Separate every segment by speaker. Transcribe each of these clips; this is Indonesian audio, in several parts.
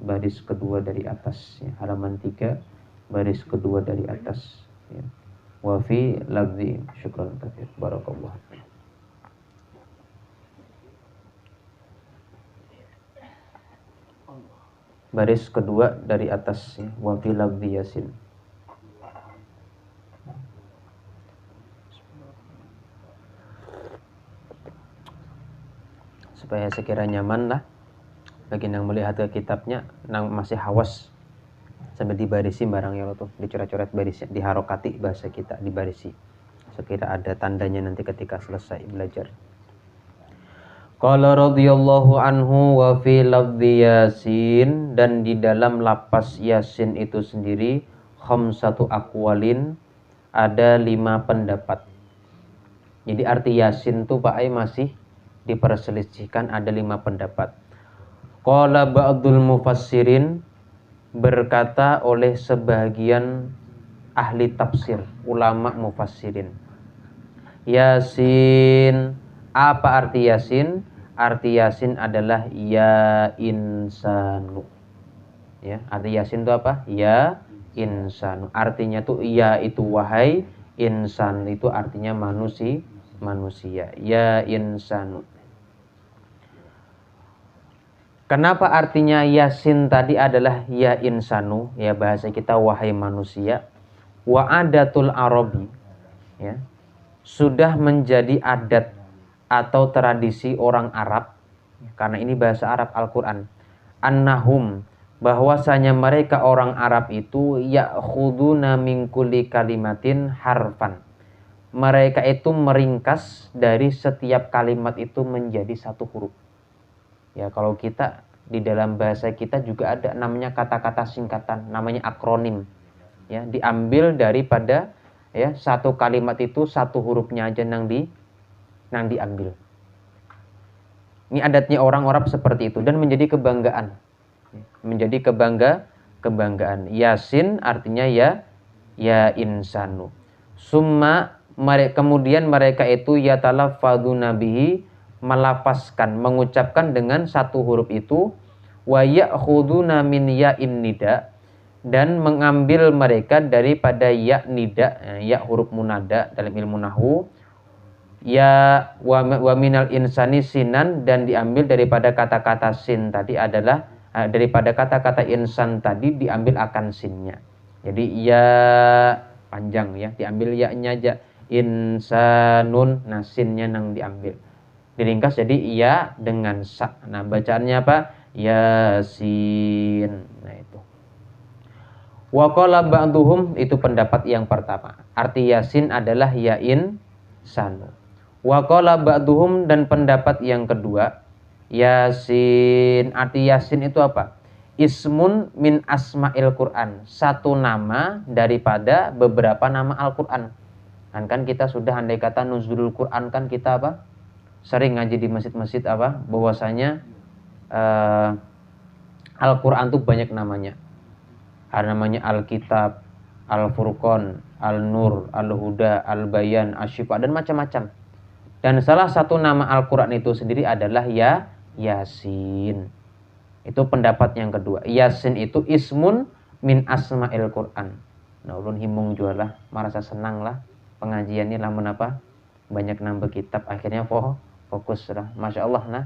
Speaker 1: baris kedua dari atas ya. Halaman 3 baris kedua dari atas ya. Wa fi lafzi syukran katsir barakallah. Baris kedua dari atas ya. Wa fi lafzi Yasin. Supaya sekiranya nyaman lah bagi yang melihat ke kitabnya, yang masih hawas sambil dibarisi barangnya lo tuh, dicoret-coret barisnya, diharokati bahasa kita, dibarisi sekira ada tandanya nanti ketika selesai belajar. Qala radhiyallahu anhu wa fi lafzi Yasin, dan di dalam lapas Yasin itu sendiri khamsatu aqwalin, ada 5 pendapat. Jadi arti Yasin tuh Pak Ai masih diperselisihkan, ada 5 pendapat. Qala ba'dul mufassirin, berkata oleh sebagian ahli tafsir, ulama mufassirin, Yasin, apa arti Yasin? Arti Yasin adalah ya insanu. Ya, arti Yasin itu apa? Ya insanu. Artinya tuh ya itu wahai, insan itu artinya manusia. Ya insanu. Kenapa artinya Yasin tadi adalah ya insanu, ya bahasa kita wahai manusia. Wa adatul arabi, ya, sudah menjadi adat atau tradisi orang Arab, karena ini bahasa Arab Al-Quran. Annahum, bahwasanya mereka orang Arab itu ya'khuduna min kulli kalimatin harfan. Mereka itu meringkas dari setiap kalimat itu menjadi 1 huruf. Ya, kalau kita di dalam bahasa kita juga ada namanya kata-kata singkatan, namanya akronim. Ya, diambil daripada ya 1 kalimat itu 1 hurufnya aja nang diambil. Ini adatnya orang Arab seperti itu dan menjadi kebanggaan. Menjadi kebanggaan. Yasin artinya ya insanu. Summa kemudian mereka itu yatalaffadzuna bihi, melafazkan, mengucapkan dengan 1 huruf itu, wa ya'khuduna min ya'in nida, dan mengambil mereka daripada ya nida, ya huruf munada dalam ilmu nahwu, ya wa minal insani sinan, dan diambil daripada kata-kata sin tadi adalah daripada kata-kata insan tadi diambil akan sinnya. Jadi ya panjang ya, diambil ya-nya aja, insanun, nah sinnya nang diambil. Diringkas jadi ya dengan sa. Nah, bacaannya apa? Yasin. Nah, itu. Wa qala ba'duhum, itu pendapat yang pertama. Arti Yasin adalah ya insanu. Wa qala ba'duhum, dan pendapat yang kedua, Yasin, arti Yasin itu apa? Ismun min asma'il Qur'an, 1 nama daripada beberapa nama Al-Qur'an. Kan kita sudah andai kata nuzulul Qur'an kan kita apa? Sering ngaji di masjid-masjid apa? Bahwasanya Al-Quran tuh banyak namanya. Ada namanya Al-Kitab, Al-Furqan, Al-Nur, Al-Huda, Al-Bayan, Asy-Syifa, dan macam-macam. Dan salah satu nama Al-Quran itu sendiri adalah Yasin. Itu pendapat yang kedua. Yasin itu ismun min asma'il Quran. Nah, ulun himung jualah, merasa senang lah pengajian ini, lamun apa? Banyak nambah kitab, akhirnya fokus lah. Masya Allah, nah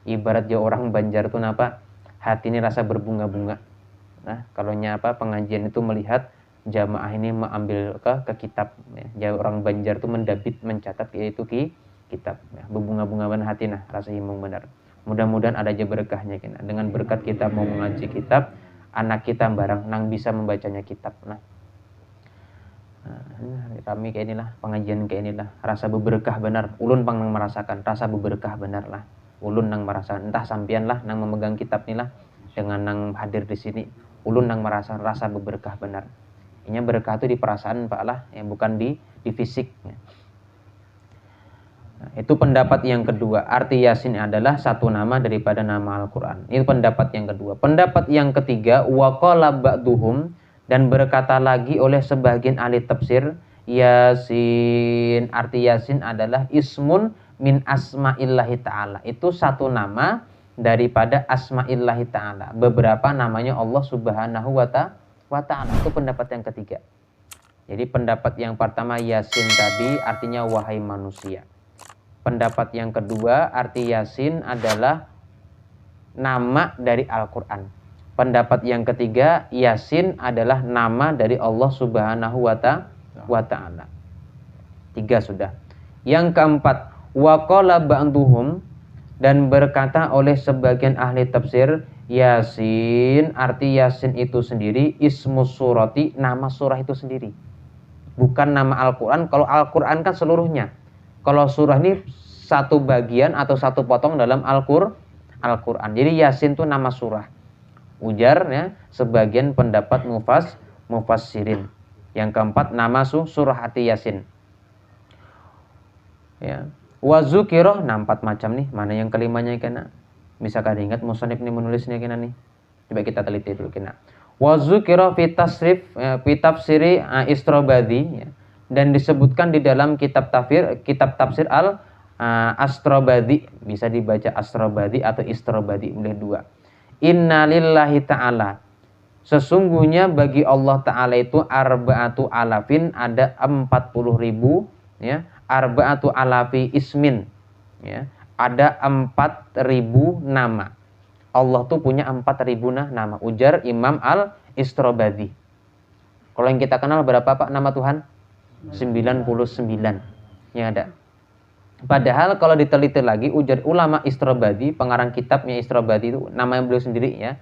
Speaker 1: ibarat ya orang Banjar tuh napa, hati ini rasa berbunga-bunga. Nah, kalau nyapa pengajian itu melihat jamaah ini mengambil ke kitab ya. Orang Banjar tuh mendabit, mencatat yaitu kitab ya. Berbunga-bunga ban hati, nah rasa himung benar. Mudah-mudahan ada aja berkahnya kena. Dengan berkat kita mau mengaji kitab, anak kita barang nang bisa membacanya kitab. Nah, kami kayak inilah, pengajian kayak inilah, rasa beberkah benar. Ulun pang nang merasakan rasa beberkah benar lah. Ulun nang merasakan, entah sampian lah nang memegang kitab inilah dengan nang hadir di sini. Ulun nang merasa rasa beberkah benar. Ini berkah itu di perasaan Pak lah, yang bukan di fisik. Nah, itu pendapat yang kedua. Arti Yasin adalah 1 nama daripada nama Al-Quran. Itu pendapat yang kedua. Pendapat yang ketiga, wa qala ba'duhum, dan berkata lagi oleh sebagian ahli tafsir, Yasin, arti Yasin adalah ismun min asma'illahi ta'ala. Itu 1 nama daripada asma'illahi ta'ala. Beberapa namanya Allah subhanahu wa ta'ala. Itu pendapat yang ketiga. Jadi pendapat yang pertama Yasin tadi artinya wahai manusia. Pendapat yang kedua arti Yasin adalah nama dari Al-Quran. Pendapat yang ketiga Yasin adalah nama dari Allah subhanahu wa ta'ala. 3 sudah. Yang keempat, waqala ba'duhum, dan berkata oleh sebagian ahli tafsir, Yasin, arti Yasin itu sendiri ismus surati, nama surah itu sendiri. Bukan nama Al-Quran. Kalau Al-Quran kan seluruhnya. Kalau surah ini satu bagian atau satu potong dalam Al-Quran. Jadi Yasin itu nama surah. Ujarnya sebagian pendapat mufassirin. Yang keempat, nama surah arti Yasin. Ya. Wazukiro, 4 macam nih. Mana yang kelimanya kena? Bisa kalian ingat musannif ini menulisnya kena nih? Coba kita teliti dulu kena. Wazukiro fi tafsiri Istrobadi, ya. Dan disebutkan di dalam kitab tafsir Astrobadi, bisa dibaca Astrobadi atau Istrobadi, boleh 2. Inna lillahi ta'ala, sesungguhnya bagi Allah ta'ala itu arba'atu alafin, ada 40.000, ya. Arba'atu alafi ismin, ya. Ada 4.000 nama. Allah tuh punya 4.000 nama. Ujar Imam Al-Istrobadi. Kalau yang kita kenal berapa Pak nama Tuhan? 99. Ya ada. Padahal kalau diteliti lagi, ujar ulama Istrobadi, pengarang kitabnya Istrobadi itu, nama yang beliau sendiri, ya,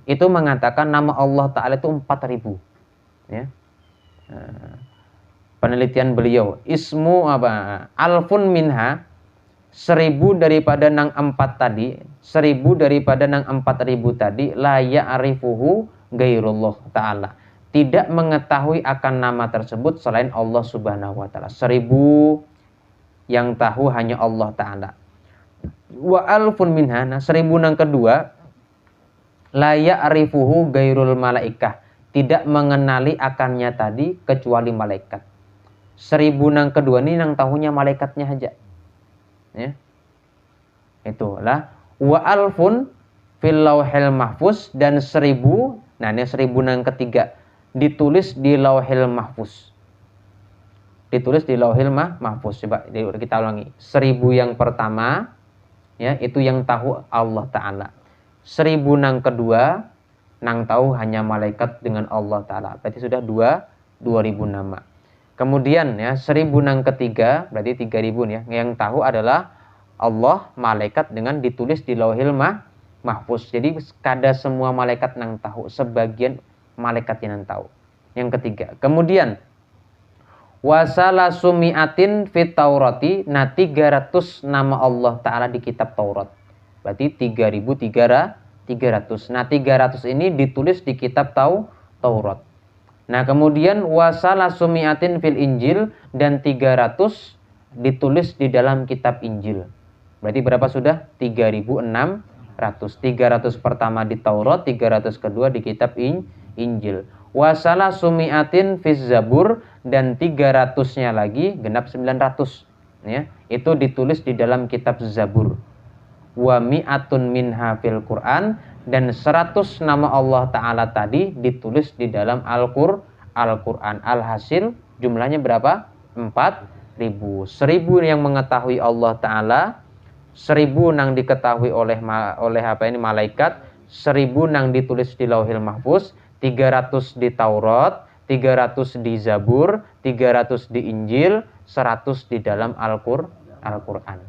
Speaker 1: itu mengatakan nama Allah Ta'ala itu 4.000. Ya. Penelitian beliau, ismu apa? Alfun minha, 1000 daripada nang 4 tadi, 1000 daripada nang 4.000 tadi, la ya'rifuhu gairullah ta'ala, tidak mengetahui akan nama tersebut selain Allah subhanahu wa ta'ala. 1000 yang tahu hanya Allah ta'ala. Wa alfun minha, 1000 nang kedua, la ya'rifuhu gairul malaikah, tidak mengenali akannya tadi kecuali malaikat. 1000 nang kedua ini nang tahunya malaikatnya aja. Ya. Itulah wa alfun fil lauhil mahfuz, dan 1000, nah ini 1000 yang ketiga ditulis di lauhil mahfuz. Ditulis di lauhil mahfuz. Coba kita ulangi. 1000 yang pertama, ya, itu yang tahu Allah Ta'ala. 1000 yang kedua nang tahu hanya malaikat dengan Allah Ta'ala. Berarti sudah 2000 nama. Kemudian, ya, 1000 yang ketiga, berarti 3000, ya. Yang tahu adalah Allah, malaikat dengan ditulis di lauhil mahfuz. Jadi kada semua malaikat nang tahu, sebagian malaikat yang tahu. Yang ketiga. Kemudian wasala sumiatin fit taurati, nah 300 nama Allah Ta'ala di kitab Taurat. Berarti 3300. Nah 300 ini ditulis di kitab Taurat. Nah kemudian wasala sumiatin fil Injil, dan 300 ditulis di dalam kitab Injil. Berarti berapa sudah? 3600. 300 pertama di Taurat, 300 kedua di kitab Injil. Wasala sumiatin fiz Zabur, dan 300-nya lagi genap 900, ya. Itu ditulis di dalam kitab Zabur. Wa mi'atun minha fil Quran, dan 100 nama Allah Ta'ala tadi ditulis di dalam Al-Quran. Alhasil jumlahnya berapa? 4.000. 1000 yang mengetahui Allah Ta'ala, 1000 nang diketahui oleh malaikat, 1000 nang ditulis di lauhil mahfuz, 300 di Taurat, 300 di Zabur, 300 di Injil, 100 di dalam Al-Quran.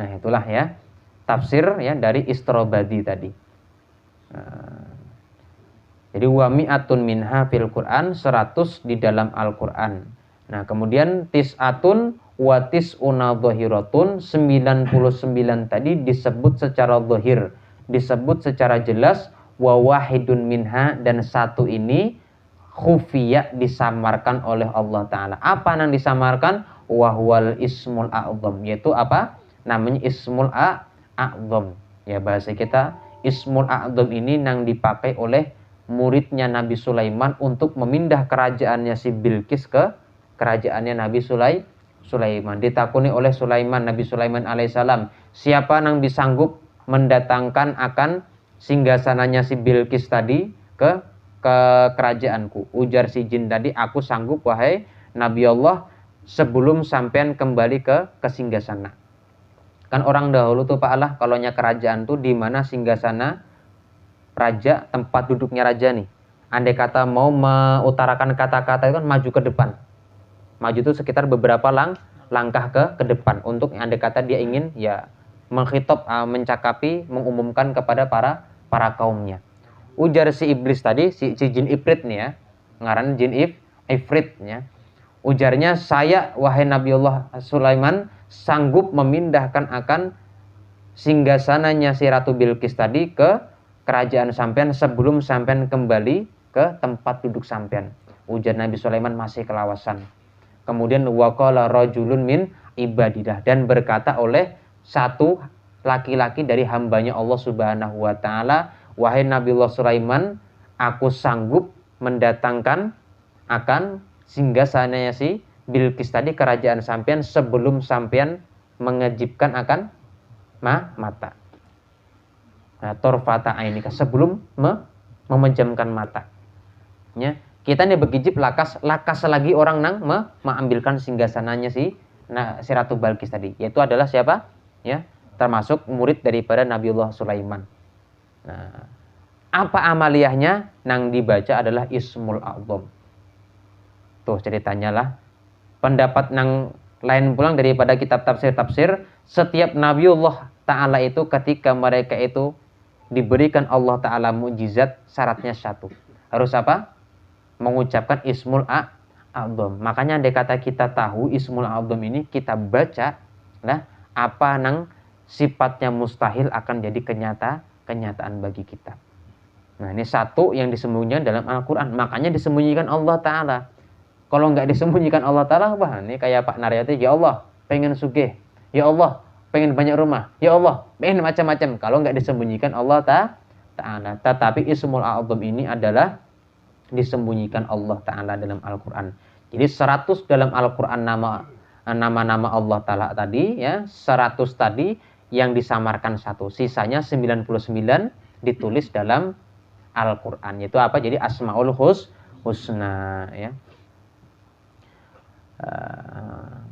Speaker 1: Nah itulah, ya, tafsir, ya, dari Istrobadi tadi. Jadi wa mi'atun minha fil Quran, 100 di dalam Al-Quran. Nah kemudian tis'atun wa tis'una dhahiratun, 99 tadi disebut secara dhahir, disebut secara jelas. Wa wahidun minha, dan 1 ini khufiyah, disamarkan oleh Allah Ta'ala. Apa yang disamarkan? Wahwal ismul a'zam, yaitu apa? Namanya ismul a'zam. Ya, bahasa kita ismul a'zam ini yang dipakai oleh muridnya Nabi Sulaiman untuk memindah kerajaannya si Bilqis ke kerajaannya Nabi Sulaiman. Ditakuni oleh Nabi Sulaiman alaihissalam, siapa yang disanggup mendatangkan akan singgasananya si Bilqis tadi ke kerajaanku. Ujar si jin tadi, aku sanggup wahai Nabi Allah sebelum sampean kembali ke singgasana. Kan orang dahulu tuh Pak Allah, kalau nya kerajaan tuh di mana singgasana raja, tempat duduknya raja nih. Andai kata mau mengutarakan kata-kata itu kan maju ke depan. Maju itu sekitar beberapa langkah ke depan untuk andai kata dia ingin ya menghitop, mencakapi, mengumumkan kepada para kaumnya. Ujar si iblis tadi, si jin ifrit nih ya, ngaran jin ifrit ya. Ujarnya, saya wahai Nabiullah Sulaiman sanggup memindahkan akan singgasananya si Ratu Bilqis tadi ke kerajaan sampean sebelum sampean kembali ke tempat duduk sampean. Ujar Nabi Sulaiman masih kelawasan. Kemudian waqala rajulun min ibadillah, dan berkata oleh satu laki-laki dari hambanya Allah Subhanahu wa taala, wahai Nabiullah Sulaiman, aku sanggup mendatangkan akan singgasananya si Bilqis tadi kerajaan sampean sebelum sampean mengejibkan akan mata. Nah, torfata ainika, sebelum memejamkan mata. Ya, kita nih begijib lakas lagi orang nang mengambilkan singgasananya si Ratu Bilqis tadi, yaitu adalah siapa? Ya, termasuk murid daripada Nabiullah Sulaiman. Nah, apa amaliyahnya? Nang dibaca adalah Ismul A'zam. Tuh ceritanya lah. Pendapat nang lain pulang daripada kitab tafsir, setiap Nabiullah Ta'ala itu ketika mereka itu diberikan Allah Ta'ala mukjizat, syaratnya satu. Harus apa? Mengucapkan Ismul A'zam. Makanya andai kata kita tahu Ismul A'zam ini, kita baca, nah, apa nang sifatnya mustahil akan jadi kenyataan bagi kita. Nah, ini satu yang disembunyikan dalam Al-Quran. Makanya disembunyikan Allah Ta'ala. Kalau nggak disembunyikan Allah Ta'ala, wah ini kayak Pak Naryati, ya Allah pengen sugih, ya Allah pengen banyak rumah, ya Allah pengen macam-macam. Kalau nggak disembunyikan Allah Ta'ala. Tetapi Ismul A'zam ini adalah disembunyikan Allah Ta'ala dalam Al-Quran. Jadi 100 dalam Al-Quran nama-nama Allah Ta'ala tadi, ya 100 tadi yang disamarkan satu, sisanya 99 ditulis dalam Al-Quran. Itu apa? Jadi Asmaul Husna, ya.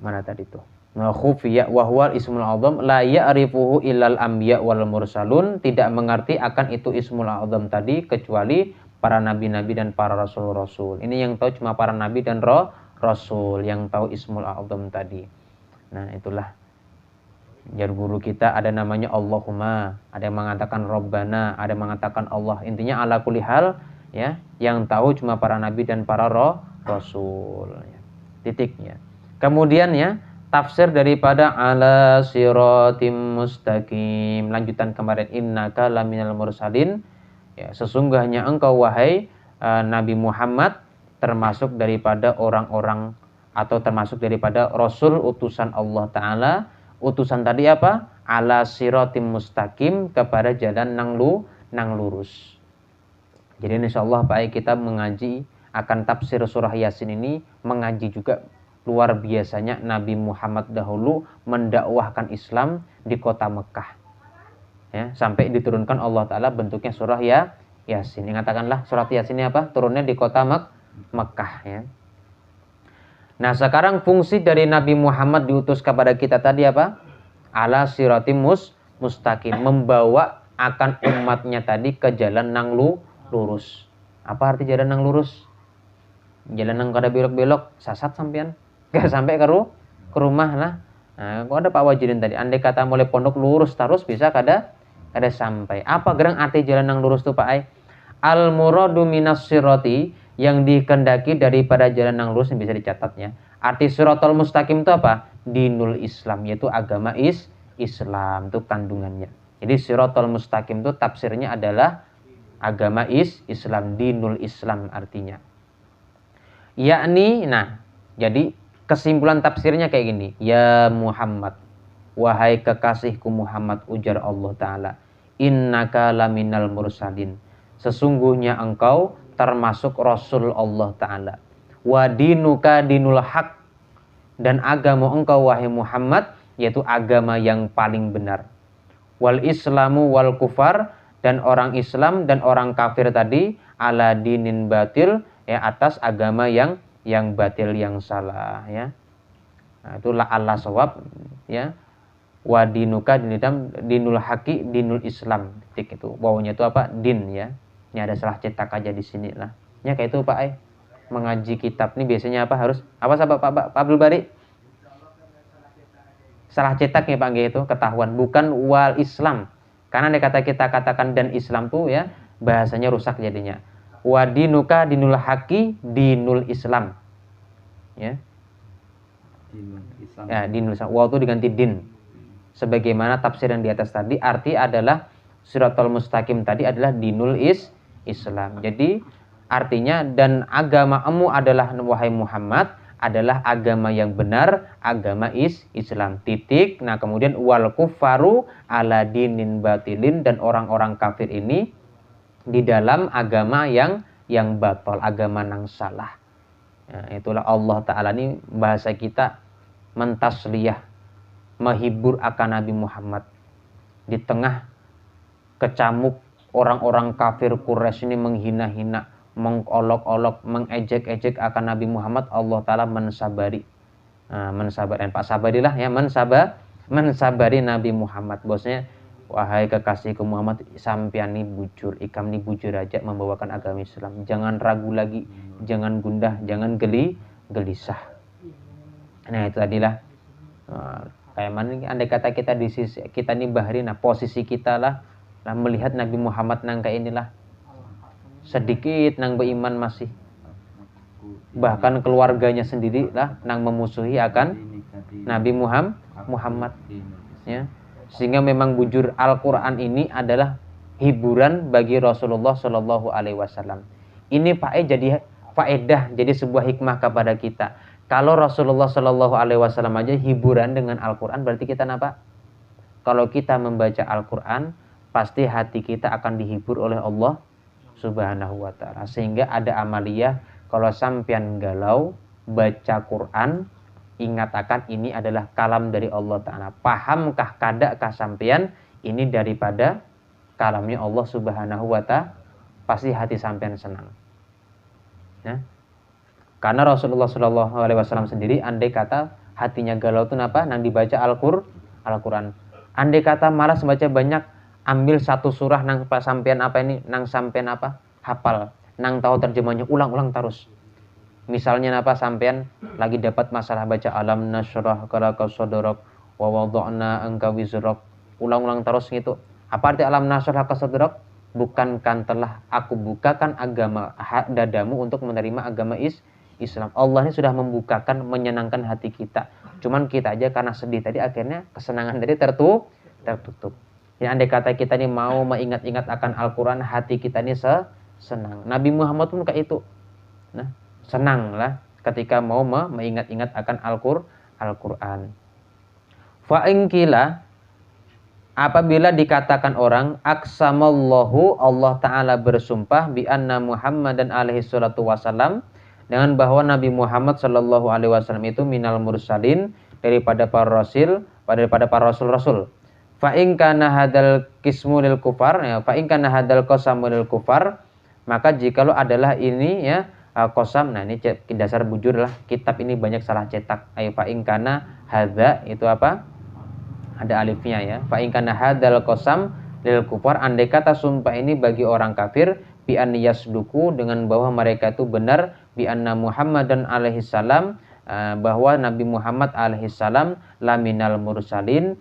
Speaker 1: Mana tadi tuh? Khufiya wa huwa Ismul A'zam la ya'rifuhu illal anbiya wal mursalun. Tidak mengerti akan itu Ismul A'zam tadi kecuali para nabi-nabi dan para rasul-rasul. Ini yang tahu cuma para nabi dan rasul yang tahu Ismul A'zam tadi. Nah, itulah jar guru kita ada namanya Allahumma, ada yang mengatakan Rabbana, ada yang mengatakan Allah. Intinya ala kulli hal, ya, yang tahu cuma para nabi dan para rasul, ya. Titiknya. Kemudian ya, tafsir daripada ala siratim mustaqim, lanjutan kemarin, innaka laminal mursalin, ya, sesungguhnya engkau wahai Nabi Muhammad termasuk daripada orang-orang atau termasuk daripada rasul utusan Allah Ta'ala. Utusan tadi apa? Ala siratim mustaqim, kepada jalan nang lurus. Jadi insyaallah baik kita mengaji akan tafsir surah Yasin ini, mengaji juga luar biasanya Nabi Muhammad dahulu mendakwahkan Islam di kota Mekah, ya, sampai diturunkan Allah Ta'ala bentuknya surah Yasin. Katakanlah surat Yasin ini apa? Turunnya di kota Mekah, ya. Nah, sekarang fungsi dari Nabi Muhammad diutus kepada kita tadi apa? Ala siratim mustaqim, membawa akan umatnya tadi ke jalan nang lurus. Apa arti jalan nang lurus? Jalan nang kada belok-belok, sasat sampean. Gak sampai ke rumah lah. Nah, kok ada Pak Wajidin tadi, andai kata mulai pondok lurus terus bisa kada sampai. Apa gerang arti jalan nang lurus tuh Pak Ai? Al muradu minas sirati, yang dikendaki daripada jalan nang lurus, yang bisa dicatatnya. Arti siratal mustaqim itu apa? Dinul Islam, yaitu agama Islam, itu kandungannya. Jadi siratal mustaqim itu tafsirnya adalah agama Islam, dinul Islam artinya. Yakni, nah, jadi kesimpulan tafsirnya kayak gini. Ya Muhammad, wahai kekasihku Muhammad, ujar Allah Ta'ala, innaka laminal mursalin, sesungguhnya engkau termasuk Rasul Allah Ta'ala. Wa dinuka dinul haq, dan agama engkau wahai Muhammad yaitu agama yang paling benar. wal islamu wal kufar, dan orang Islam dan orang kafir tadi ala dinin batil, ya, atas agama yang batil, yang salah, ya. Nah, itulah Allah sawab, ya. Wa dinuka dinul haqi dinul Islam. Titik itu. Wawunya itu apa? Din, ya. Ini ada salah cetak aja di sini lah. Ya kayak itu Pak mengaji kitab ini biasanya apa harus apa sahabat Pak Abdul Bari? Salah cetak ya Pak itu ketahuan, bukan wal Islam. Karena kata kita katakan dan Islam tuh ya bahasanya rusak jadinya. Wa dinuka dinul haqi dinul Islam. Ya.
Speaker 2: Dinul Islam.
Speaker 1: Ya, dinul Islam. Wa itu diganti din. Sebagaimana tafsir yang di atas tadi, arti adalah Siratal Mustaqim tadi adalah dinul Islam. Jadi artinya dan agamamu adalah wahai Muhammad adalah agama yang benar, agama Islam. Titik. Nah, kemudian wal kufaru ala dinin batilin, dan orang-orang kafir ini di dalam agama yang batal, agama yang salah. Nah, itulah Allah Ta'ala ini bahasa kita mentasliyah, menghibur akan Nabi Muhammad. Di tengah kecamuk orang-orang kafir Quraisy ini menghina-hina, mengolok-olok, mengejek-ejek akan Nabi Muhammad, Allah Ta'ala mensabari. Mensabari, Pak sabarilah ya, mensabari Nabi Muhammad. Bosnya, wahai kekasihku Muhammad, sampean nih bujur, ikam nih bujur aja membawakan agama Islam. Jangan ragu lagi, jangan gundah, jangan gelisah. Nah itu tadilah. Kayak mana andai kata kita di sisi kita nih bahri, nah posisi kita lah melihat Nabi Muhammad nang kayak inilah sedikit nang beriman masih, bahkan keluarganya sendiri lah nang memusuhi akan Nabi Muhammad, ya. Sehingga memang bujur Al-Quran ini adalah hiburan bagi Rasulullah Shallallahu Alaihi Wasallam. Ini jadi faedah, jadi sebuah hikmah kepada kita. Kalau Rasulullah Shallallahu Alaihi Wasallam aja hiburan dengan Al-Quran, berarti kita apa? Kalau kita membaca Al-Quran, pasti hati kita akan dihibur oleh Allah Subhanahu Wa Taala. Sehingga ada amaliyah, kalau sampean galau baca Quran, ingat akan ini adalah kalam dari Allah Ta'ala. Pahamkah kadakah sampean ini daripada kalamnya Allah Subhanahu Wa Ta'ala? Pasti hati sampean senang. Ya. Karena Rasulullah Shallallahu Alaihi Wasallam sendiri, andai kata hatinya galau itu apa? Nang dibaca Al-Quran. Andai kata malas baca banyak, ambil satu surah nang sampean apa ini, nang sampean apa? Hafal, nang tahu terjemahnya, ulang-ulang terus. Misalnya apa, sampean lagi dapat masalah baca alam nasyrah laka sadrak wa wada'na anka wizrak, ulang-ulang terus gitu. Apa arti alam nasyrah laka sadrak? Bukankan telah aku bukakan agama dadamu untuk menerima agama Islam. Allah ini sudah membukakan, menyenangkan hati kita. Cuman kita aja karena sedih tadi akhirnya kesenangan tadi tertutup. Ya, andai kata kita ini mau mengingat-ingat akan Al-Quran, hati kita ini senang. Nabi Muhammad pun kayak itu. Nah, senang lah ketika mau mengingat-ingat akan Al-Quran. Fa'ingkila, apabila dikatakan orang aksamallahu, Allah Ta'ala bersumpah bi anna Muhammadan alaihi salatu wasalam, dengan bahwa Nabi Muhammad sallallahu alaihi wasallam itu minal mursalin, daripada para rasul-rasul. Fa in kana hadal qismu lil kufar, ya, fa in kana hadal qasamu lil kufar, maka jikalau adalah ini ya qasam. Nah ini dasar bujur lah, kitab ini banyak salah cetak. Ay fa in kana hadza itu apa? Ada alifnya ya. Fa in kana hadal qasam lil kufar, andai kata sumpah ini bagi orang kafir, bi an yasduku, dengan bahwa mereka itu benar, bi anna Muhammadan alaihi salam, bahwa Nabi Muhammad alaihi salam laminal mursalin,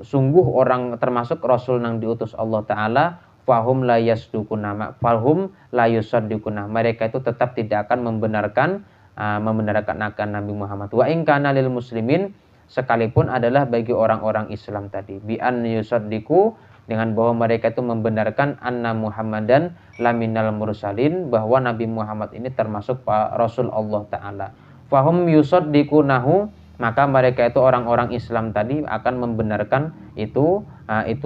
Speaker 1: sungguh orang termasuk rasul yang diutus Allah Ta'ala, fahum la yasdukuna, fahum la yusaddikuna, mereka itu tetap tidak akan membenarkan akan Nabi Muhammad. Wa in kana lil muslimin, sekalipun adalah bagi orang-orang Islam tadi, bi an yusaddiku, dengan bahwa mereka itu membenarkan anna Muhammadan laminal mursalin, bahwa Nabi Muhammad ini termasuk Rasul Allah Ta'ala. Fahum yusaddikunahu, maka mereka itu orang-orang Islam tadi akan membenarkan itu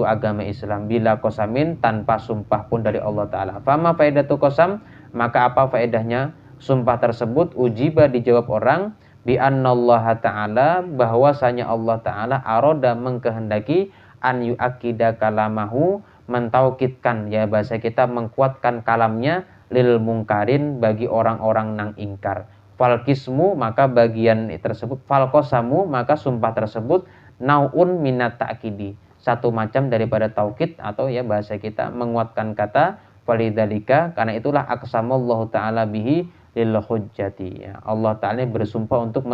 Speaker 1: agama Islam bila qasamin, tanpa sumpah pun dari Allah Ta'ala. Fama faedatu qasam, maka apa faedahnya sumpah tersebut? Ujiba, dijawab orang, bi annallaha ta'ala, bahwasanya Allah Ta'ala aroda, mengkehendaki, an yu'akkida kalamahu, mentaukidkan, ya bahasa kita mengkuatkan kalamnya, lil mungkarin, bagi orang-orang nang ingkar. Fal kismu, maka bagian tersebut, fal qasamu, maka sumpah tersebut, naun minat ta'kidi, satu macam daripada taukid, atau ya bahasa kita menguatkan kata. Walidzalika, karena itulah aqsamallahu ta'ala bihi lil hujjati, ya. Allah Ta'ala bersumpah untuk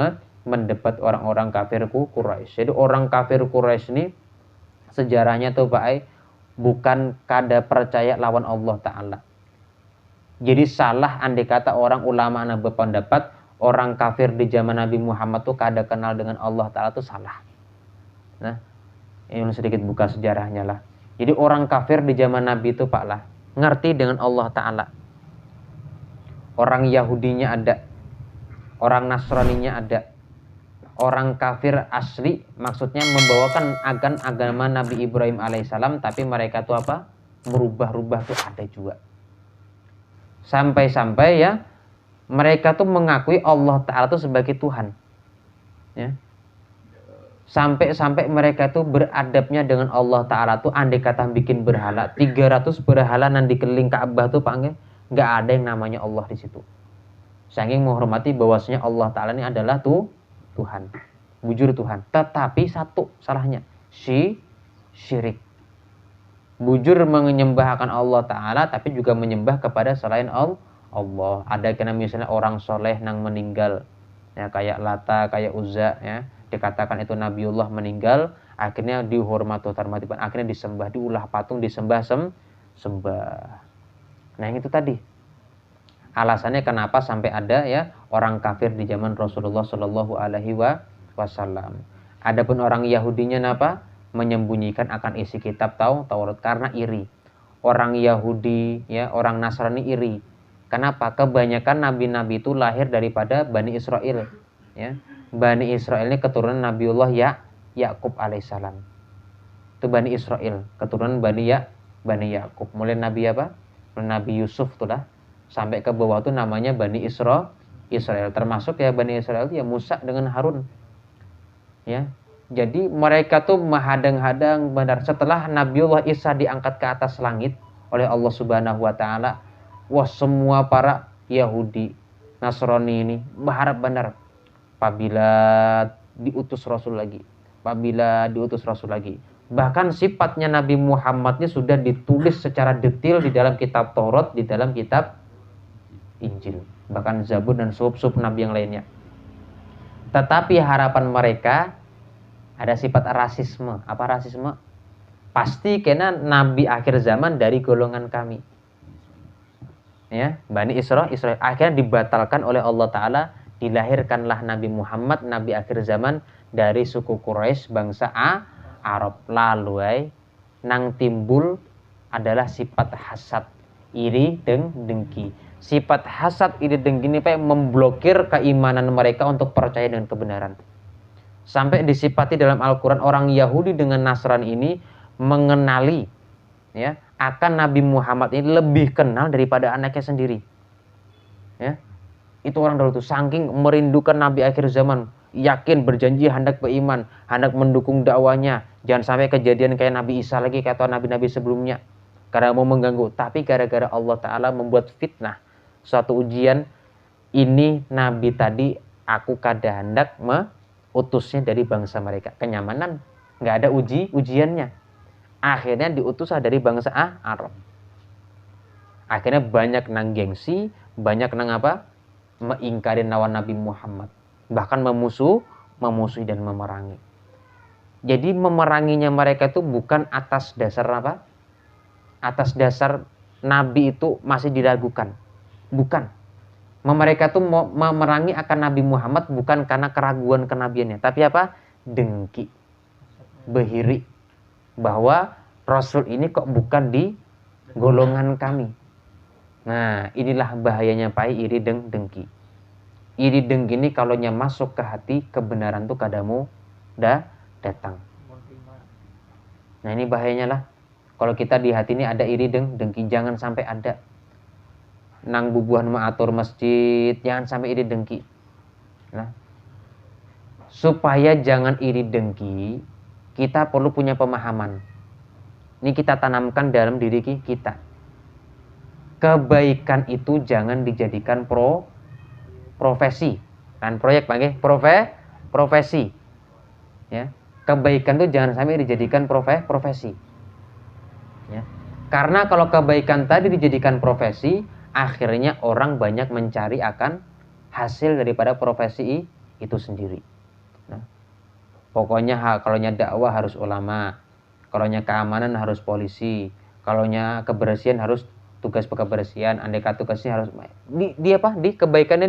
Speaker 1: mendebat orang-orang kafir Quraisy. Jadi orang kafir Quraisy ini sejarahnya tuh Pak Ai, bukan kada percaya lawan Allah Ta'ala. Jadi salah andai kata orang ulama yang berpendapat orang kafir di zaman Nabi Muhammad tuh kada kenal dengan Allah Ta'ala, tuh salah. Nah, ini sedikit buka sejarahnya lah. Jadi orang kafir di zaman Nabi itu Pak lah, ngerti dengan Allah Ta'ala. Orang Yahudinya ada, orang Nasraninya ada, orang kafir asli, maksudnya membawakan agama Nabi Ibrahim alaihissalam, tapi mereka tuh apa? Merubah-rubah tuh ada juga. Sampai-sampai ya mereka tuh mengakui Allah Ta'ala tuh sebagai Tuhan, ya. Sampai-sampai mereka tuh beradabnya dengan Allah Ta'ala tuh andai kata bikin berhala, 300 berhala nan dikeliling Ka'bah tuh Pak, nggak ada yang namanya Allah di situ. Saking menghormati bahwasanya Allah Ta'ala ini adalah Tuhan, bujur Tuhan. Tetapi satu salahnya, syirik. Bujur menyembahkan Allah Ta'ala, tapi juga menyembah kepada selain Allah. Ada kena misalnya orang soleh nang meninggal, ya, kayak Lata, kayak Uzza, ya, dikatakan itu Nabiullah meninggal, akhirnya dihormati, akhirnya disembah, diulah patung, disembah sembah. Nah yang itu tadi alasannya kenapa sampai ada ya orang kafir di zaman Rasulullah Shallallahu Alaihi Wasallam. Adapun orang Yahudinya kenapa menyembunyikan akan isi kitab Taurat karena iri. Orang Yahudi ya, orang Nasrani iri. Kenapa? Kebanyakan nabi-nabi itu lahir daripada Bani Israel, ya. Bani Israel ini keturunan Nabiullah Yakub alaihissalam. Itu Bani Israel, keturunan Bani Yakub. Mulai Nabi apa? Nabi Yusuf tuh lah, sampai ke bawah tuh namanya Bani Israel. Termasuk ya Bani Israel itu ya Musa dengan Harun. Ya. Jadi mereka tuh menghadang-hadang benar setelah Nabiullah Isa diangkat ke atas langit oleh Allah Subhanahu wa taala. Wah, semua para Yahudi, Nasrani ini berharap benar apabila diutus Rasul lagi. Bahkan sifatnya Nabi Muhammad ini sudah ditulis secara detail di dalam kitab Taurat, di dalam kitab Injil, bahkan Zabur dan sub-sub Nabi yang lainnya. Tetapi harapan mereka ada sifat rasisme. Apa rasisme? Pasti kena Nabi akhir zaman dari golongan kami. Ya, Bani Israel akhirnya dibatalkan oleh Allah Ta'ala. Dilahirkanlah Nabi Muhammad, Nabi akhir zaman dari suku Quraisy, bangsa Arab. Lalu nang timbul adalah sifat hasad, iri dan dengki. Sifat hasad, iri, dengki ini memblokir keimanan mereka untuk percaya dengan kebenaran. Sampai disifati dalam Al-Quran orang Yahudi dengan Nasrani ini mengenali ya akan Nabi Muhammad ini lebih kenal daripada anaknya sendiri. Ya. Itu orang dahulu itu saking merindukan Nabi akhir zaman, yakin berjanji hendak beriman, hendak mendukung dakwanya. Jangan sampai kejadian kayak Nabi Isa lagi, kata nabi-nabi sebelumnya, karena mau mengganggu. Tapi gara-gara Allah Ta'ala membuat fitnah, suatu ujian, ini Nabi tadi aku kada hendak utusnya dari bangsa mereka. Kenyamanan, nggak ada ujiannya. Akhirnya diutuslah dari bangsa Arab. Akhirnya banyak nang gengsi, banyak nang apa? Mengingkari lawan Nabi Muhammad, bahkan memusuhi dan memerangi. Jadi memeranginya mereka itu bukan atas dasar apa? Atas dasar Nabi itu masih diragukan, bukan. Mereka tuh mau memerangi akan Nabi Muhammad bukan karena keraguan kenabiannya, tapi apa? Dengki, behiri, bahwa Rasul ini kok bukan di golongan kami. Nah, inilah bahayanya pai iri dengki. Iri dengki ini kalau masuk ke hati, kebenaran tuh kadamu datang. Nah, ini bahayanya lah. Kalau kita di hati ini ada iri dengki, jangan sampai ada. Nang bubuhan mengatur masjid, jangan sampai iri dengki. Nah, supaya jangan iri dengki, kita perlu punya pemahaman. Ini kita tanamkan dalam diri kita. Kebaikan itu jangan dijadikan profesi. Kan proyek panggil profesi. Ya. Kebaikan itu jangan sampai dijadikan profesi. Ya. Karena kalau kebaikan tadi dijadikan profesi, akhirnya orang banyak mencari akan hasil daripada profesi itu sendiri. Nah, pokoknya kalau dakwah harus ulama, kalau keamanan harus polisi, kalau kebersihan harus tugas kebersihan, andai kata tugasnya harus di kebaikannya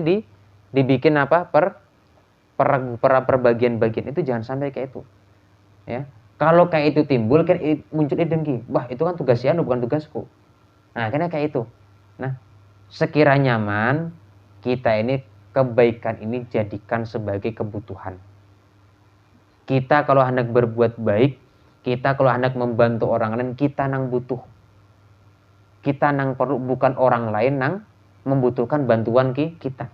Speaker 1: dibikin apa per bagian-bagian, itu jangan sampai kayak itu. Ya. Kalau kayak itu timbul kan muncul dengki. Wah, itu kan tugas Anu bukan tugasku. Nah, karena kayak itu. Nah, sekiranya nyaman kita ini kebaikan ini jadikan sebagai kebutuhan. Kita kalau hendak berbuat baik, kita kalau hendak membantu orang lain, kita nang butuh. Kita nang perlu, bukan orang lain nang membutuhkan bantuan kita.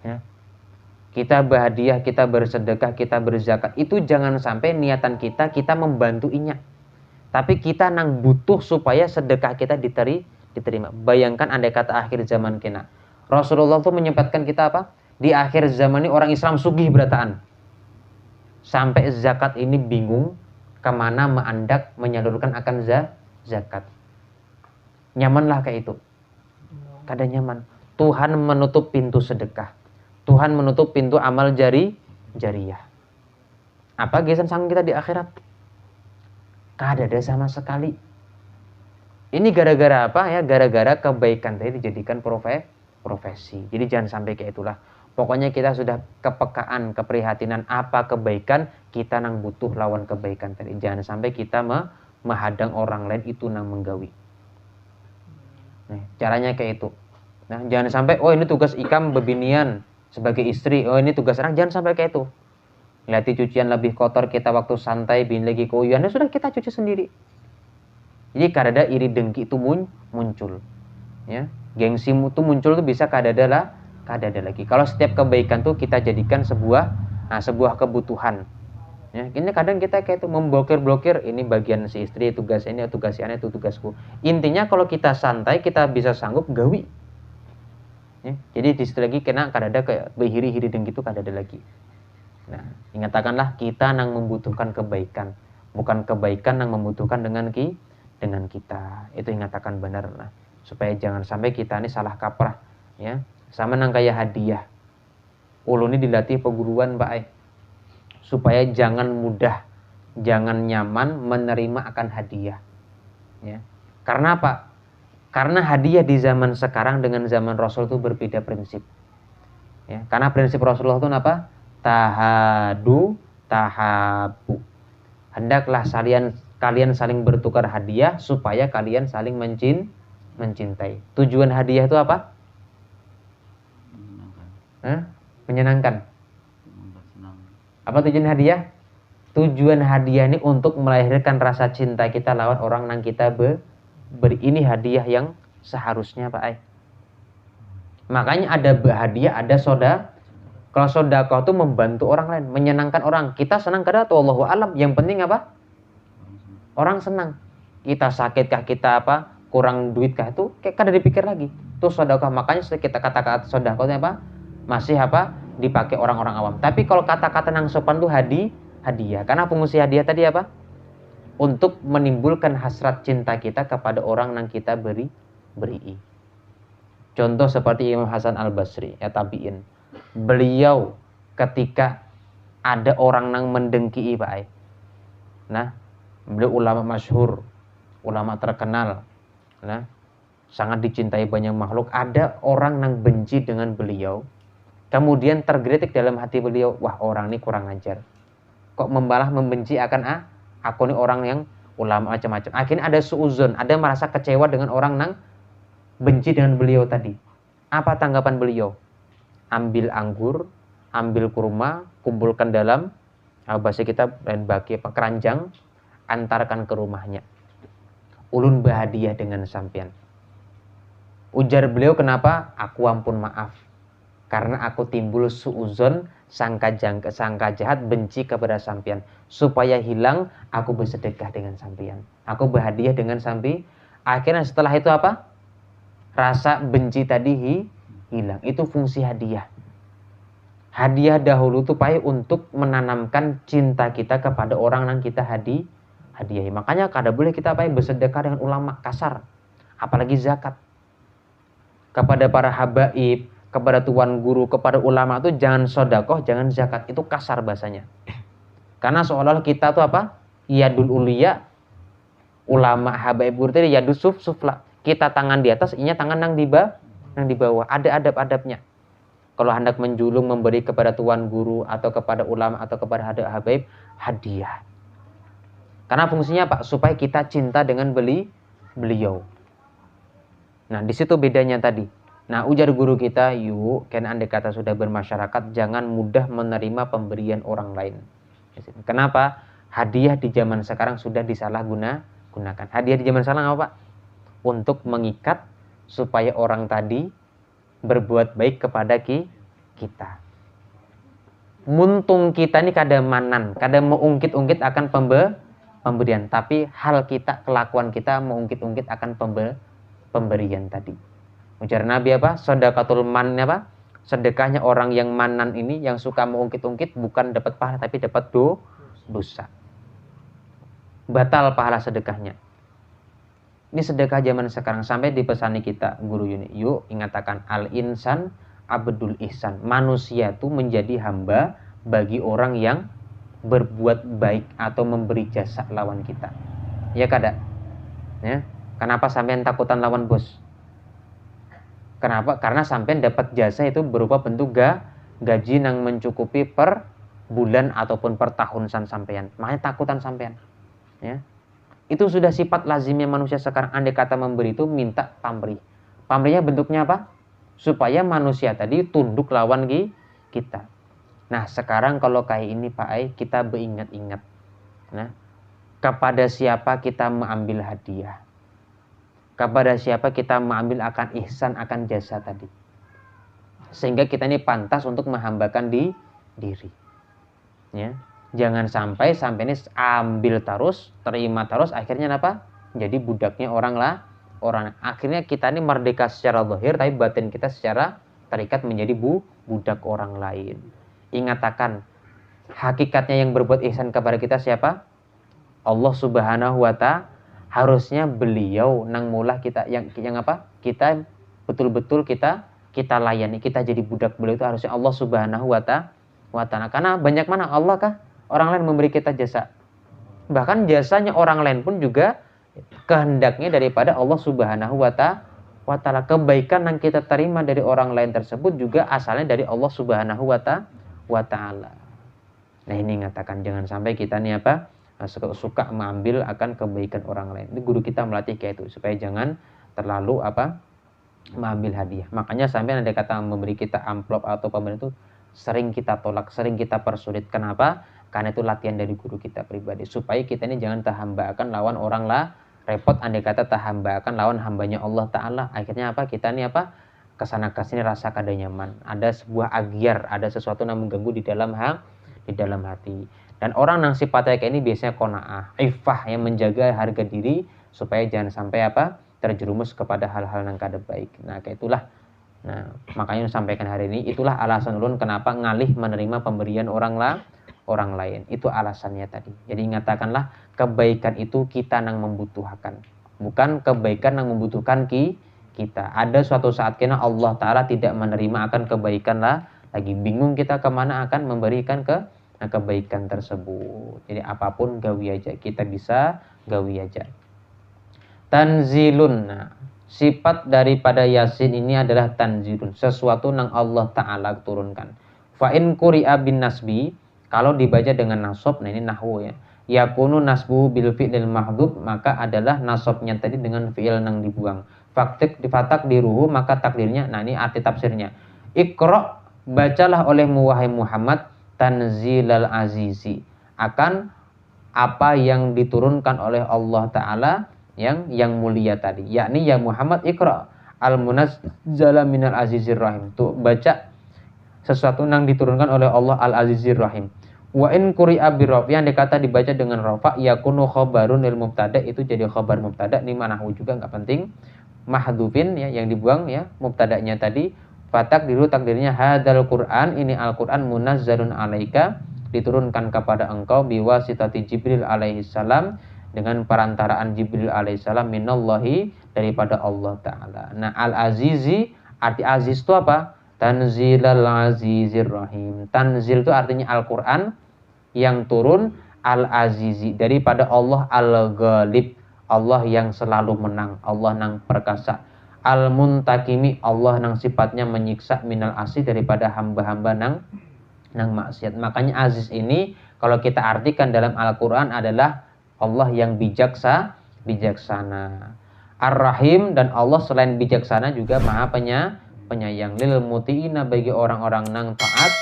Speaker 1: Ya. Kita berhadiah, kita bersedekah, kita berzakat, itu jangan sampai niatan kita membantuinya. Tapi kita nang butuh supaya sedekah kita diterima. Bayangkan andai kata akhir zaman kena. Rasulullah tuh menyempatkan kita apa? Di akhir zaman ini orang Islam sugih berataan. Sampai zakat ini bingung kemana menandak menyalurkan akan zakat. Nyamanlah kayak itu. Kada nyaman. Tuhan menutup pintu sedekah. Tuhan menutup pintu amal jariyah. Apa gesan sang kita di akhirat? Kada ada sama sekali. Ini gara-gara apa ya? Gara-gara kebaikan tadi dijadikan profesi. Jadi jangan sampai kayak itulah. Pokoknya kita sudah kepekaan, keprihatinan apa kebaikan, kita nang butuh lawan kebaikan tadi. Jangan sampai kita menghadang orang lain itu nang menggawi. Nah, caranya kayak itu. Nah, jangan sampai ini tugas ikam bebinian sebagai istri. Ini tugas anak, jangan sampai kayak itu. Lihat cucian lebih kotor kita waktu santai, bin lagi koyuan, sudah kita cuci sendiri. Jadi kadada iri dengki itu muncul. Ya, gengsi itu muncul tuh bisa kadada lagi. Kalau setiap kebaikan tuh kita jadikan sebuah kebutuhan. Ya, ini kadang kita kayak itu memblokir ini bagian si istri, tugas ini, tugas si anak, itu tugasku. Intinya kalau kita santai, kita bisa sanggup gawi. Ya, jadi di situ lagi kena kadada kayak berhiri-hiri dengki itu kadada lagi. Nah, ingatakanlah kita nang membutuhkan kebaikan, bukan kebaikan nang membutuhkan dengan kita. Itu ingatakan benar. Nah, supaya jangan sampai kita ini salah kaprah, ya. Sama nang kayak hadiah. Ulun ini dilatih perguruan, Pak supaya jangan mudah, jangan nyaman menerima akan hadiah. Ya. Karena apa? Karena hadiah di zaman sekarang dengan zaman Rasul itu berbeda prinsip. Ya. Karena prinsip Rasulullah itu apa? Tahadu, tahabu. Hendaklah kalian saling bertukar hadiah supaya kalian saling mencintai. Tujuan hadiah itu apa? Menyenangkan. Apa tujuan hadiah? Tujuan hadiah ini untuk melahirkan rasa cinta kita lawan orang yang kita beri. Ini hadiah yang seharusnya, Pak. Makanya ada hadiah, ada soda. Kalau sedekah itu membantu orang lain, menyenangkan orang. Kita senang kada atau Allahu alam. Yang penting apa? Orang senang. Kita sakitkah, kita apa? Kurang duitkah, itu kayak kada dipikir lagi. Itu sedekah. Makanya kita kata-kata sedekah itu apa? Masih apa? Dipakai orang-orang awam. Tapi kalau kata-kata nang sopan itu hadiah. Karena fungsi hadiah tadi apa? Untuk menimbulkan hasrat cinta kita kepada orang yang kita beri. Contoh seperti Imam Hasan Al-Basri, ya tabi'in. Beliau ketika ada orang yang mendengki, Pak. Nah, beliau ulama masyhur, ulama terkenal. Nah, sangat dicintai banyak makhluk. Ada orang yang benci dengan beliau. Kemudian tergelitik dalam hati beliau, wah orang ini kurang ajar. Kok membenci akan aku ini orang yang ulama macam-macam. Akhirnya ada suuzon, ada merasa kecewa dengan orang yang benci dengan beliau tadi. Apa tanggapan beliau? Ambil anggur, ambil kurma, kumpulkan dalam bahasa kita dan bagi keranjang, antarkan ke rumahnya. Ulun berhadiah dengan sampean. Ujar beliau, kenapa? Aku ampun maaf. karena aku timbul suuzon, sangka jahat, benci kepada sampean. Supaya hilang, aku bersedekah dengan sampean. Aku berhadiah dengan sampean. Akhirnya setelah itu apa? Rasa benci tadi hilang. Itu fungsi hadiah. Hadiah dahulu itu untuk menanamkan cinta kita kepada orang yang kita hadiahi. Makanya kada boleh kita bersedekah dengan ulama kasar. Apalagi zakat. Kepada para habaib, kepada tuan guru, kepada ulama itu jangan sodakoh, jangan zakat. Itu kasar bahasanya. Karena seolah-olah kita tuh yadul uliya, ulama habaib guru itu yadus sufla. Kita tangan di atas, inya tangan yang di bawah. Ada adab-adabnya. Kalau hendak menjulung memberi kepada tuan guru atau kepada ulama atau kepada habaib, hadiah. Karena fungsinya supaya kita cinta dengan beliau. Nah, di situ bedanya tadi. Nah, ujar guru kita, yuk, karena andai kata sudah bermasyarakat, jangan mudah menerima pemberian orang lain. Kenapa? Hadiah di zaman sekarang sudah disalahgunakan. Hadiah di zaman sekarang apa, Pak? Untuk mengikat supaya orang tadi berbuat baik kepada kita. Muntung kita ini kadang manan, kadang mau ungkit-ungkit akan pemberian, tapi hal kita, kelakuan kita mau ungkit-ungkit akan pemberian tadi. Ujar Nabi Sedekatul man sedekahnya orang yang manan ini, yang suka mau ungkit-ungkit, bukan dapat pahala tapi dapat dosa. Batal pahala sedekahnya. Ini sedekah zaman sekarang sampai dipesani kita guru Yuni. Yuk ingatakan al-insan abdul ihsan. Manusia itu menjadi hamba bagi orang yang berbuat baik atau memberi jasa lawan kita. Ya kada? Ya. Kenapa sampean takutan lawan bos? Kenapa? Karena sampean dapat jasa itu berupa bentuk gaji yang mencukupi per bulan ataupun per tahun sampean. Makanya takutan sampean. Ya. Itu sudah sifat lazimnya manusia sekarang. Andai kata memberi itu minta pamrih. Pamrihnya bentuknya apa? Supaya manusia tadi tunduk lawan kita. Nah, sekarang kalau kayak ini Pak Ai, kita beringat-ingat. Nah, kepada siapa kita mengambil hadiah? Kepada siapa kita mengambil akan ihsan, akan jasa tadi? Sehingga kita ini pantas untuk menghambakan diri. Ya. Jangan sampai ini ambil terus, terima terus, akhirnya apa? Jadi budaknya orang. Akhirnya kita ini merdeka secara zahir, tapi batin kita secara terikat menjadi budak orang lain. Ingatakan, hakikatnya yang berbuat ihsan kepada kita siapa? Allah Subhanahu wa Ta'ala. Harusnya beliau nang mulah kita yang kita betul-betul kita layani, kita jadi budak beliau itu harusnya Allah Subhanahu wa Ta'ala. Karena banyak mana Allah kah? Orang lain memberi kita jasa. Bahkan jasanya orang lain pun juga kehendaknya daripada Allah Subhanahu wa Ta'ala. Kebaikan yang kita terima dari orang lain tersebut juga asalnya dari Allah Subhanahu wa Ta'ala. Nah, ini ngatakan jangan sampai kita nih suka mengambil akan kebaikan orang lain. Ini guru kita melatih kayak itu supaya jangan terlalu mengambil hadiah. Makanya sampai ada kata memberi kita amplop atau pemberian itu sering kita tolak, sering kita persulit. Kenapa? Karena itu latihan dari guru kita pribadi. Supaya kita ini jangan terhambakan lawan orang lah. Repot andai kata terhambakan lawan hambanya Allah Ta'ala. Akhirnya kita ini kesana kesini rasa kada nyaman. Ada sebuah agiar, ada sesuatu yang mengganggu di dalam hati. Dan orang yang sifatnya kayak ini biasanya qanaah, iffah, yang menjaga harga diri supaya jangan sampai terjerumus kepada hal-hal yang kada baik. Nah, kayak itulah. Nah, makanya sampaikan hari ini, itulah alasan ulun kenapa ngalih menerima pemberian orang lain. Itu alasannya tadi. Jadi ingatakanlah, kebaikan itu kita yang membutuhkan, bukan kebaikan yang membutuhkan kita. Ada suatu saat kena Allah Ta'ala tidak menerima akan kebaikan lagi bingung kita kemana akan memberikan kebaikan tersebut. Jadi apapun gawi aja, kita bisa gawi aja. Tanzilun. Nah, sifat daripada Yasin ini adalah tanzilun, sesuatu yang Allah Ta'ala turunkan. Fa in quri'a bin nasbi, kalau dibaca dengan nasab, nah ini nahwu ya. Yakunu nasbu bil fi'lil mahdhuf, maka adalah nasabnya tadi dengan fi'il yang dibuang. Fatak diruhu, maka takdirnya, nah ini arti tafsirnya. Iqra, bacalah olehmu wahai Muhammad tanzilal azizi, akan apa yang diturunkan oleh Allah Ta'ala yang mulia tadi, yakni ya Muhammad iqra al munazzala minal azizir rahim. Tuh baca sesuatu yang diturunkan oleh Allah Al-Azizir Rahim. Wa in quri'a birrafi, yang dikata dibaca dengan rafa yakunu khabarun lil mubtada, itu jadi khabar mubtada. Ini manahu juga nggak penting. Mahdhufin ya, yang dibuang ya mubtadanya tadi. Fatak diru takdirnya hadzal Qur'an, ini Al-Qur'an munazzalun alaika, diturunkan kepada engkau biwasitati Jibril alaihi salam, dengan perantaraan Jibril alaihissalam, minallahi, daripada Allah Ta'ala. Nah, Al-Azizi, arti aziz itu apa? Tanzilal azizir rahim. Tanzil itu artinya Al-Quran yang turun, Al-Azizi, daripada Allah Al-Ghalib, Allah yang selalu menang, Allah nang perkasa. Al-Muntakimi, Allah nang sifatnya menyiksa, minal asi, daripada hamba-hamba nang maksiat. Makanya aziz ini kalau kita artikan dalam Al-Quran adalah Allah yang bijaksana. Ar-Rahim, dan Allah selain bijaksana juga maha penyayang. Lil muti'ina, bagi orang-orang nang taat.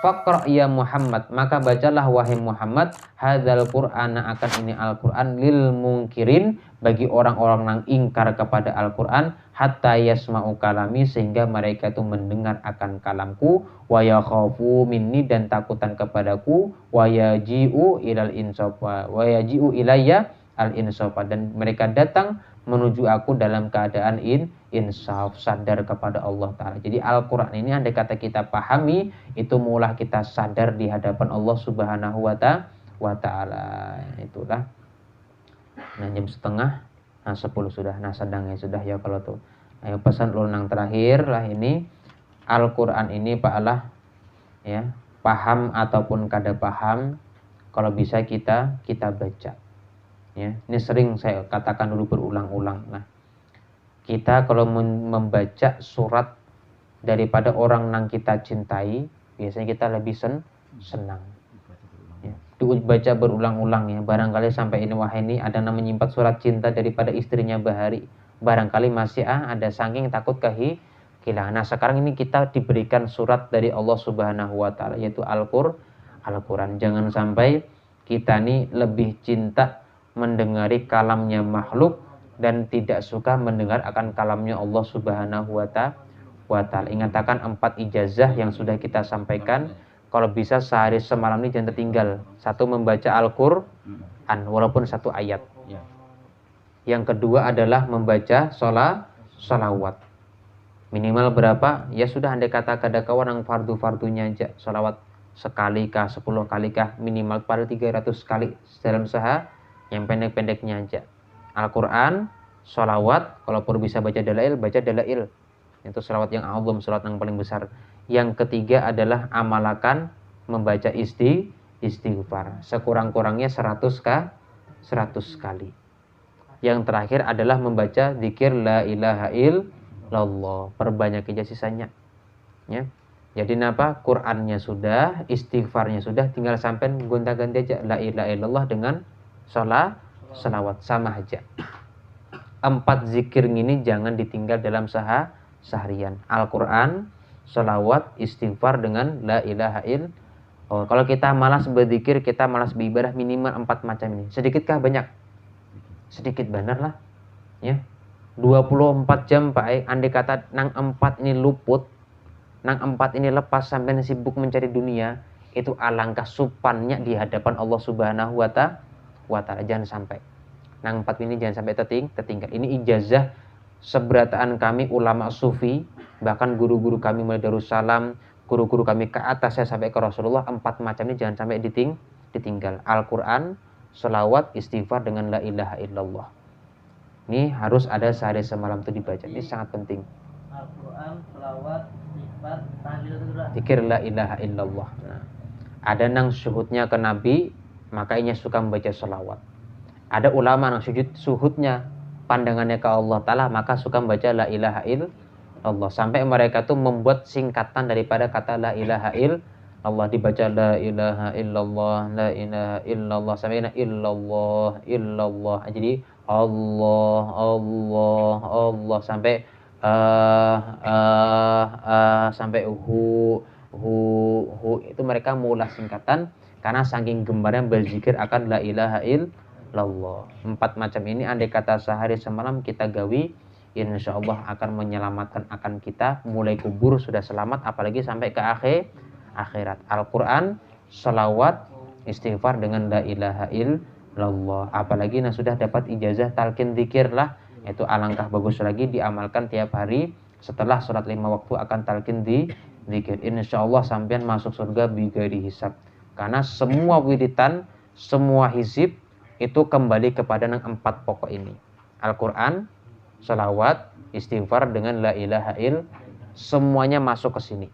Speaker 1: Faqra' ya Muhammad, maka bacalah wahai Muhammad, hadzal Qur'ana, akan ini Al-Qur'an, lil mungkirin, bagi orang-orang nang ingkar kepada Al-Qur'an, hatta yasma'u kalami, sehingga mereka itu mendengar akan kalamku, wa yakhafu minni, dan takutan kepadaku, wa yaji'u ilal insafa, wa yaji'u ilayya al insafa, dan mereka datang menuju aku dalam keadaan insaf, sadar kepada Allah Ta'ala. Jadi Al-Quran ini andai kata kita pahami, itu mulai kita sadar di hadapan Allah Subhanahu wa Ta'ala. Itulah. Nah, jam setengah, 10 sudah, nah sedangnya sudah ya kalau tuh. Ayo pesan ulun terakhir lah ini, Al-Quran ini Pak Allah ya, paham ataupun kada paham, kalau bisa kita baca. Ya, ini sering saya katakan dulu berulang-ulang. Nah, kita kalau membaca surat daripada orang yang kita cintai, biasanya kita lebih senang. Ya, dibaca berulang-ulang ya. Barangkali sampai ini wah ini ada yang menyimpan surat cinta daripada istrinya Bahari. Barangkali masih ada saking takut kehilangan. Nah, sekarang ini kita diberikan surat dari Allah Subhanahu wa Ta'ala, yaitu Al-Quran. Jangan sampai kita nih lebih cinta mendengari kalamnya makhluk dan tidak suka mendengar akan kalamnya Allah Subhanahu wa Ta'ala. Ingatkan 4 ijazah yang sudah kita sampaikan. Kalau bisa sehari semalam ini jangan tertinggal. 1, membaca Al-Quran walaupun 1 ayat. Yang kedua adalah membaca sholawat. Minimal berapa? Ya sudah, andai kata kada kawan yang fardu-fardunya aja. Sholawat sekali kah, 10 kali kah, minimal pada 300 kali dalam sehari. Yang pendek-pendeknya aja. Al-Quran, sholawat, kalaupun bisa baca dalail, baca dalail. Itu sholawat yang azam, sholawat yang paling besar. Yang ketiga adalah amalakan membaca istighfar. Sekurang-kurangnya 100 kali. Yang terakhir adalah membaca zikir la ilaha illallah. Perbanyak aja sisanya. Ya. Jadi apa? Qurannya sudah, istighfarnya sudah, tinggal sampai gonta-ganti aja la ilaha illallah dengan salawat, sama aja. 4 zikir ini jangan ditinggal dalam seharian. Al-Quran, salawat, istighfar dengan la ilaha illallah. Kalau kita malas berzikir, kita malas beribadah, minimal 4 macam ini. Sedikitkah banyak? Sedikit benar lah. Ya. 24 jam Pak, andai kata nang 4 ini luput, nang 4 ini lepas sampai sibuk mencari dunia, itu alangkah supannya di hadapan Allah Subhanahu wa Ta'ala. Jangan sampai nang 4 ini jangan sampai tertinggal. Ini ijazah seberataan kami ulama sufi, bahkan guru-guru kami mulai Darussalam, guru-guru kami ke atas saya sampai ke Rasulullah. 4 macam ini jangan sampai ditinggal. Al-Quran, sholawat, istighfar dengan la ilaha illallah. Ini harus ada sehari semalam itu dibaca. Ini sangat penting.
Speaker 3: Al-Quran, sholawat, istighfar, tahlil,
Speaker 1: zikir la ilaha illallah. Nah, ada nang syuhudnya ke Nabi, makanya suka membaca sholawat. Ada ulama yang suhudnya pandangannya ke Allah Ta'ala, maka suka membaca la ilaha illallah. Sampai mereka tuh membuat singkatan daripada kata la ilaha illallah. Dibaca la ilaha illallah, la ilaha illallah, sampai illallah. Jadi Allah sampai sampai hu itu mereka mulai singkatan karena saking gembarnya berzikir akan la ilaha illallah. 4 macam ini andai kata sehari semalam kita gawi, insya Allah akan menyelamatkan akan kita mulai kubur sudah selamat, apalagi sampai ke akhirat. Al-Quran, salawat, istighfar dengan la ilaha illallah, apalagi sudah dapat ijazah talqin dzikir lah, itu alangkah bagus lagi diamalkan tiap hari setelah sholat 5 waktu akan talqin di dzikir. Insya Allah sampean masuk surga bighairi hisab, karena semua wiritan, semua hizib itu kembali kepada 4 pokok ini: Al-Quran, salawat, istighfar dengan la ilaha illallah, semuanya masuk ke sini.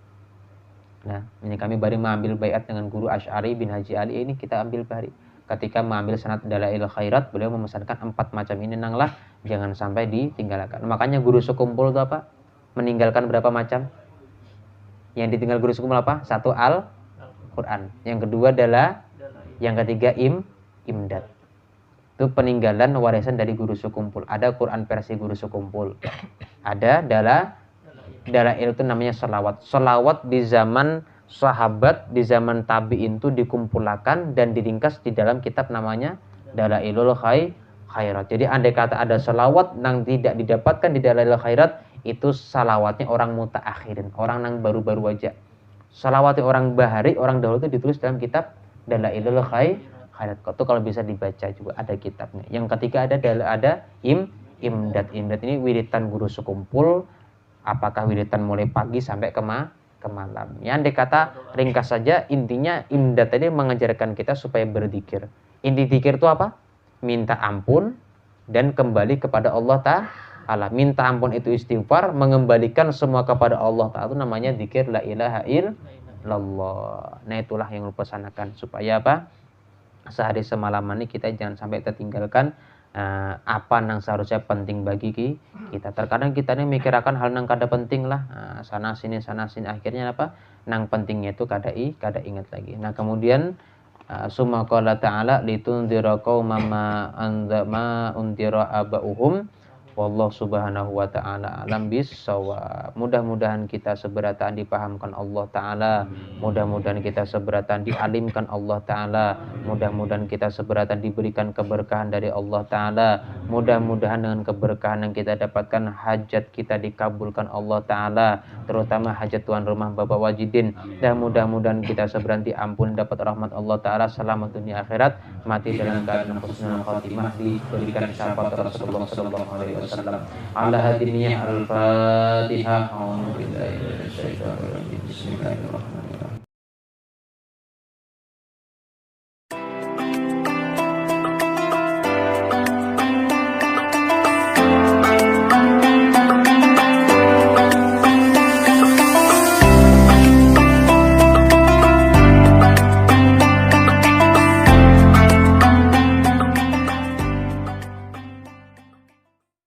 Speaker 1: Nah, ini kami baru mengambil baiat dengan guru Asy'ari bin Haji Ali, ini kita ambil bari. Ketika mengambil sanad Dalail Khairat, beliau memesankan 4 macam ini nanglah, jangan sampai ditinggalkan. Makanya guru sekumpul itu apa? Meninggalkan berapa macam? Yang ditinggal guru sekumpul apa? 1 Al-Quran. Yang kedua adalah, yang ketiga imdad. Itu peninggalan warisan dari guru sekumpul. Ada Quran versi guru sekumpul. Ada Dalail itu namanya selawat. Selawat di zaman sahabat, di zaman tabi'in itu dikumpulkan dan diringkas di dalam kitab namanya Dalailul Khairat. Jadi andai kata ada selawat yang tidak didapatkan di Dalailul Khairat, itu salawatnya orang mutaakhirin, orang yang baru-baru aja. Salawatnya orang bahari, orang dahulu itu ditulis dalam kitab Dalailul Khairat. Itu kalau bisa dibaca juga ada kitabnya. Yang ketiga ada imdad. Imdad ini wiritan guru sekumpul. Apakah wiritan mulai pagi sampai ke malam. Ya, andai kata ringkas saja, intinya imdad tadi mengajarkan kita supaya berzikir. Inti zikir itu apa? Minta ampun dan kembali kepada Allah Ta'ala. Minta ampun itu istighfar, mengembalikan semua kepada Allah Ta'ala, itu namanya zikir la ilaha illallah. Nah, itulah yang lupasakan supaya apa? Sehari semalaman ini kita jangan sampai tertinggalkan apa yang seharusnya penting bagi kita. Terkadang kita ini mikirkan hal yang kada penting lah, sana sini akhirnya apa? Nang pentingnya itu kada ingat lagi. Nah, kemudian summa qala ta'ala litunzira qauman ma undira abauhum wallahu subhanahu wa ta'ala alam bissawab. Mudah-mudahan kita seberatan dipahamkan Allah Ta'ala, mudah-mudahan kita seberatan dialimkan Allah Ta'ala, mudah-mudahan kita seberatan diberikan keberkahan dari Allah Ta'ala, mudah-mudahan dengan keberkahan yang kita dapatkan hajat kita dikabulkan Allah Ta'ala, terutama hajat tuan rumah Bapak Wajidin, dan mudah-mudahan kita seberatan diampun dapat rahmat Allah Ta'ala, selamat dunia akhirat, mati dalam keadaan husnul khatimah, diberikan syafaat Rasulullah sallallahu alaihi wasallam. Ala hadiniyah al-Fatihah. Bismillahirrahmanirrahim.